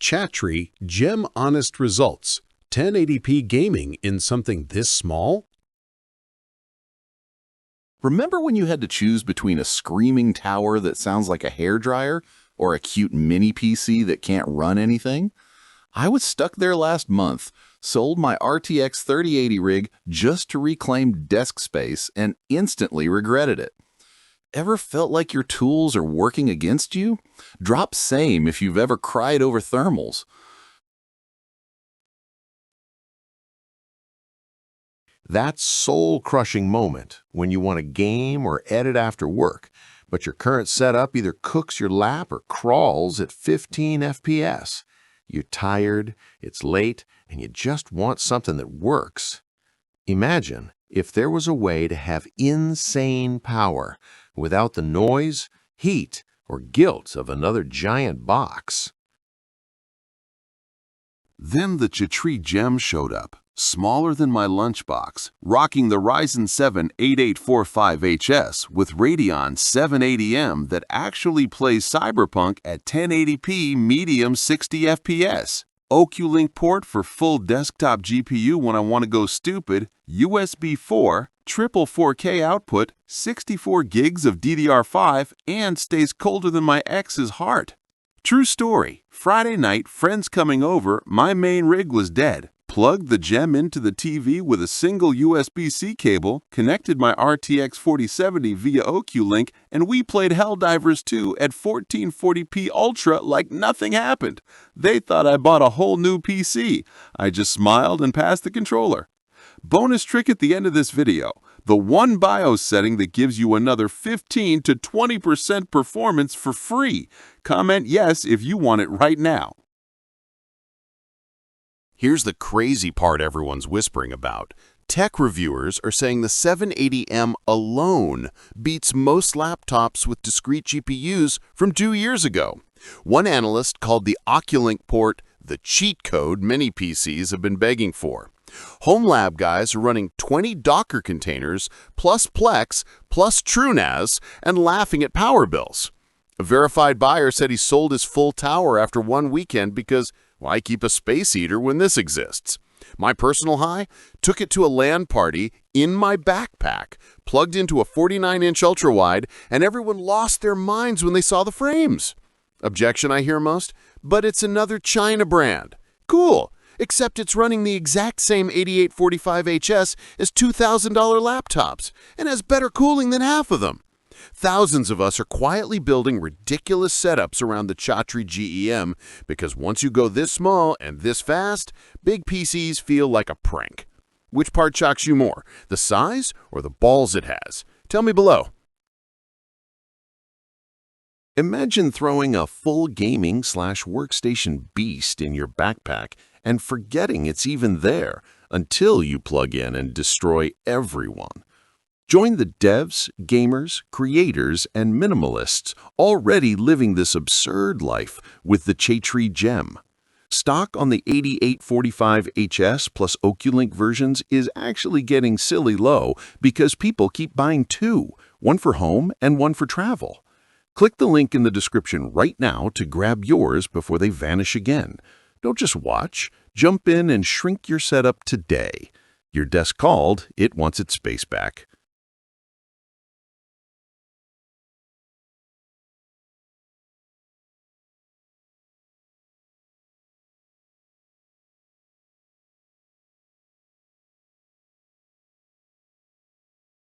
Chatreey GEM honest results. 1080p gaming in something this small? Remember when you had to choose between a screaming tower that sounds like a hairdryer or a cute mini PC that can't run anything? I was stuck there last month, sold my RTX 3080 rig just to reclaim desk space, and instantly regretted it. Ever felt like your tools are working against you? Drop same if you've ever cried over thermals. That soul-crushing moment when you want to game or edit after work, but your current setup either cooks your lap or crawls at 15 FPS. You're tired, it's late, and you just want something that works. Imagine if there was a way to have insane power without the noise, heat, or guilt of another giant box. Then the Chatreey GEM showed up, smaller than my lunchbox, rocking the Ryzen 7 8845HS with Radeon 780M that actually plays Cyberpunk at 1080p medium 60 FPS. OCuLink port for full desktop GPU when I want to go stupid, USB 4, triple 4K output, 64 gigs of DDR5, and stays colder than my ex's heart. True story. Friday night, friends coming over, my main rig was dead. Plugged the GEM into the TV with a single USB-C cable, connected my RTX 4070 via OCuLink, and we played Helldivers 2 at 1440p Ultra like nothing happened. They thought I bought a whole new PC. I just smiled and passed the controller. Bonus trick at the end of this video. The one BIOS setting that gives you another 15 to 20% performance for free. Comment yes if you want it right now. Here's the crazy part everyone's whispering about. Tech reviewers are saying the 780M alone beats most laptops with discrete GPUs from 2 years ago. One analyst called the OCuLink port the cheat code many PCs have been begging for. Home lab guys are running 20 Docker containers plus Plex plus TrueNAS and laughing at power bills. A verified buyer said he sold his full tower after one weekend because why keep a space heater when this exists? My personal high? Took it to a LAN party in my backpack, plugged into a 49-inch ultra-wide, and everyone lost their minds when they saw the frames. Objection I hear most? But it's another China brand. Cool, except it's running the exact same 8845HS as $2,000 laptops and has better cooling than half of them. Thousands of us are quietly building ridiculous setups around the Chatreey GEM because once you go this small and this fast, big PCs feel like a prank. Which part shocks you more, the size or the balls it has? Tell me below. Imagine throwing a full gaming/workstation beast in your backpack and forgetting it's even there until you plug in and destroy everyone. Join the devs, gamers, creators, and minimalists already living this absurd life with the Chatreey GEM. Stock on the 8845HS plus OCuLink versions is actually getting silly low because people keep buying two, one for home and one for travel. Click the link in the description right now to grab yours before they vanish again. Don't just watch, jump in and shrink your setup today. Your desk called, it wants its space back.